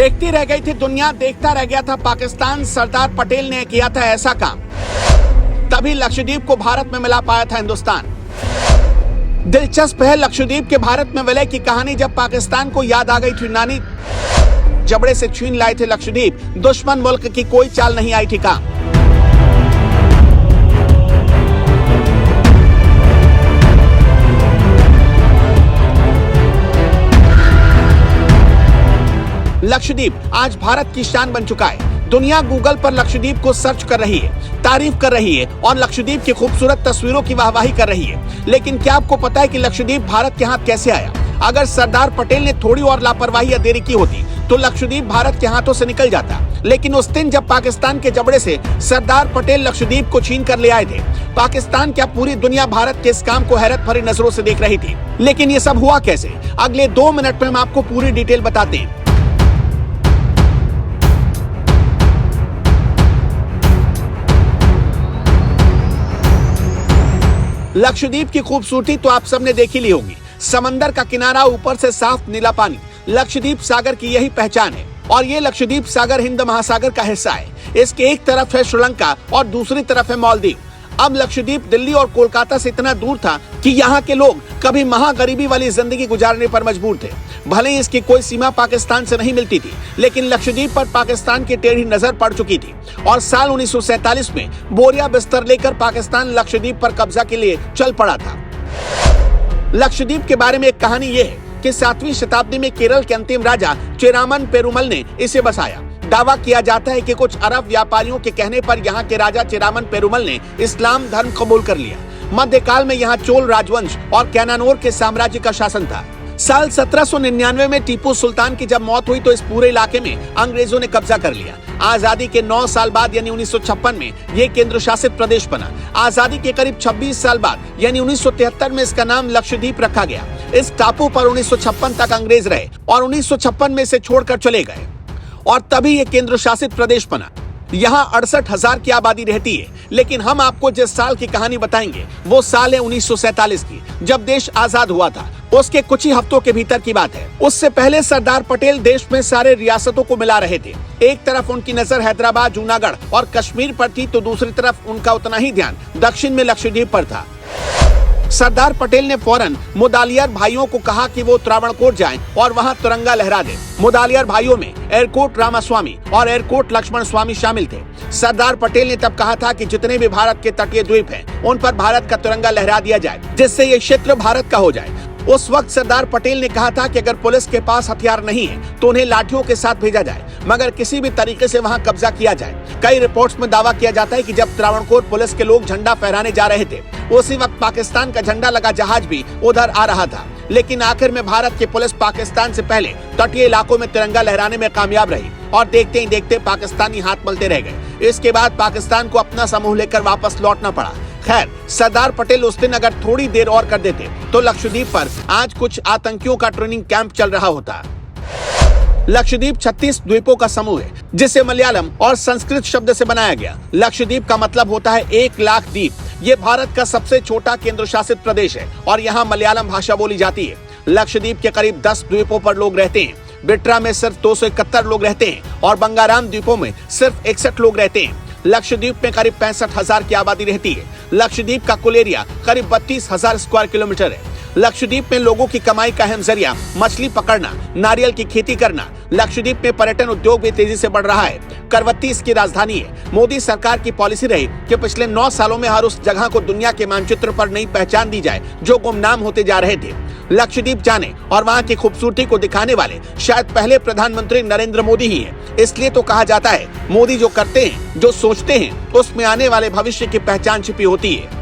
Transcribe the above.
देखती रह गई थी दुनिया, देखता रह गया था पाकिस्तान। सरदार पटेल ने किया था ऐसा काम, तभी लक्षद्वीप को भारत में मिला पाया था हिंदुस्तान। दिलचस्प है लक्षद्वीप के भारत में विलय की कहानी। जब पाकिस्तान को याद आ गई थी नानी, जबड़े से छीन लाए थे लक्षद्वीप। दुश्मन मुल्क की कोई चाल नहीं आई थी काम। लक्षद्वीप आज भारत की शान बन चुका है। दुनिया गूगल पर लक्षद्वीप को सर्च कर रही है, तारीफ कर रही है और लक्षद्वीप की खूबसूरत तस्वीरों की वाहवाही कर रही है। लेकिन क्या आपको पता है कि लक्षद्वीप भारत के हाथ कैसे आया? अगर सरदार पटेल ने थोड़ी और लापरवाही या देरी की होती तो लक्षद्वीप भारत के हाथों से निकल जाता। लेकिन उस दिन जब पाकिस्तान के जबड़े से सरदार पटेल लक्षद्वीप को छीन कर ले आए थे, पाकिस्तान क्या पूरी दुनिया भारत के इस काम को हैरत भरी नजरों से देख रही थी। लेकिन ये सब हुआ कैसे? अगले 2 मिनट में हम आपको पूरी डिटेल बताते हैं। लक्षद्वीप की खूबसूरती तो आप सबने देख ही ली होगी। समंदर का किनारा, ऊपर से साफ नीला पानी। लक्षद्वीप सागर की यही पहचान है। और ये लक्षद्वीप सागर हिंद महासागर का हिस्सा है। इसके एक तरफ है श्रीलंका और दूसरी तरफ है मालदीव। अब लक्षद्वीप दिल्ली और कोलकाता से इतना दूर था कि यहाँ के लोग कभी महागरीबी वाली जिंदगी गुजारने पर मजबूर थे। भले ही इसकी कोई सीमा पाकिस्तान से नहीं मिलती थी, लेकिन लक्षद्वीप पर पाकिस्तान की टेढ़ी नजर पड़ चुकी थी। और साल 1947 में बोरिया बिस्तर लेकर पाकिस्तान लक्षद्वीप पर कब्जा के लिए चल पड़ा था। लक्षद्वीप के बारे में एक कहानी ये है कि 7वीं शताब्दी में केरल के अंतिम राजा चेरामन पेरुमल ने इसे बसाया। दावा किया जाता है कि कुछ अरब व्यापारियों के कहने पर यहाँ के राजा चेरामन पेरुमल ने इस्लाम धर्म कबूल कर लिया। मध्यकाल में यहाँ चोल राजवंश और कैनानोर के साम्राज्य का शासन था। साल 1799 में टीपू सुल्तान की जब मौत हुई तो इस पूरे इलाके में अंग्रेजों ने कब्जा कर लिया। आजादी के 9 साल बाद यानी 1956 में ये केंद्र शासित प्रदेश बना। आजादी के करीब 26 साल बाद यानी 1973 में इसका नाम लक्षद्वीप रखा गया। इस टापू पर 1956 तक अंग्रेज रहे और 1956 में इसे छोड़कर चले गए और तभी ये केंद्र शासित प्रदेश बना। यहाँ 68,000 की आबादी रहती है। लेकिन हम आपको जिस साल की कहानी बताएंगे वो साल है 1947 की, जब देश आजाद हुआ था। उसके कुछ ही हफ्तों के भीतर की बात है। उससे पहले सरदार पटेल देश में सारे रियासतों को मिला रहे थे। एक तरफ उनकी नजर हैदराबाद, जूनागढ़ और कश्मीर पर थी तो दूसरी तरफ उनका उतना ही ध्यान दक्षिण में लक्षद्वीप पर था। सरदार पटेल ने फौरन मुदालियार भाइयों को कहा कि वो त्रावणकोट जाएं और वहां तिरंगा लहरा दें। मुदालियार भाइयों में एयरकोट रामास्वामी और एयरकोट लक्ष्मण स्वामी शामिल थे। सरदार पटेल ने तब कहा था कि जितने भी भारत के तटीय द्वीप हैं, उन पर भारत का तिरंगा लहरा दिया जाए, जिससे ये क्षेत्र भारत का हो जाए। उस वक्त सरदार पटेल ने कहा था कि अगर पुलिस के पास हथियार नहीं है तो उन्हें लाठियों के साथ भेजा जाए, मगर किसी भी तरीके से वहां कब्जा किया जाए। कई रिपोर्ट्स में दावा किया जाता है कि जब त्रावणकोट पुलिस के लोग झंडा फहराने जा रहे थे, उसी वक्त पाकिस्तान का झंडा लगा जहाज भी उधर आ रहा था। लेकिन आखिर में भारत की पुलिस पाकिस्तान से पहले तटीय इलाकों में तिरंगा लहराने में कामयाब रही और देखते ही देखते पाकिस्तानी हाथ मलते रह गए। इसके बाद पाकिस्तान को अपना समूह लेकर वापस लौटना पड़ा। खैर, सरदार पटेल उस दिन अगर थोड़ी देर और कर देते तो लक्षद्वीप पर आज कुछ आतंकियों का ट्रेनिंग कैंप चल रहा होता। लक्षद्वीप 36 द्वीपों का समूह है, जिसे मलयालम और संस्कृत शब्द से बनाया गया। लक्षद्वीप का मतलब होता है 1 लाख द्वीप। ये भारत का सबसे छोटा केंद्र शासित प्रदेश है और यहाँ मलयालम भाषा बोली जाती है। लक्षद्वीप के करीब 10 द्वीपों पर लोग रहते हैं। बिट्रा में सिर्फ 271 लोग रहते हैं और बंगाराम द्वीपों में सिर्फ 61 लोग रहते हैं। लक्षद्वीप में करीब 65,000 की आबादी रहती है। लक्षद्वीप का कुल एरिया करीब 32,000 स्क्वायर किलोमीटर है। लक्षद्वीप में लोगों की कमाई का अहम जरिया मछली पकड़ना, नारियल की खेती करना। लक्षद्वीप में पर्यटन उद्योग भी तेजी से बढ़ रहा है। करवत्ती इसकी राजधानी है। मोदी सरकार की पॉलिसी रही कि पिछले 9 सालों में हर उस जगह को दुनिया के मानचित्र पर नई पहचान दी जाए जो गुमनाम होते जा रहे थे। लक्षद्वीप जाने और वहाँ की खूबसूरती को दिखाने वाले शायद पहले प्रधानमंत्री नरेंद्र मोदी ही हैं। इसलिए तो कहा जाता है, मोदी जो करते हैं, जो सोचते हैं, उसमें आने वाले भविष्य की पहचान छिपी होती है।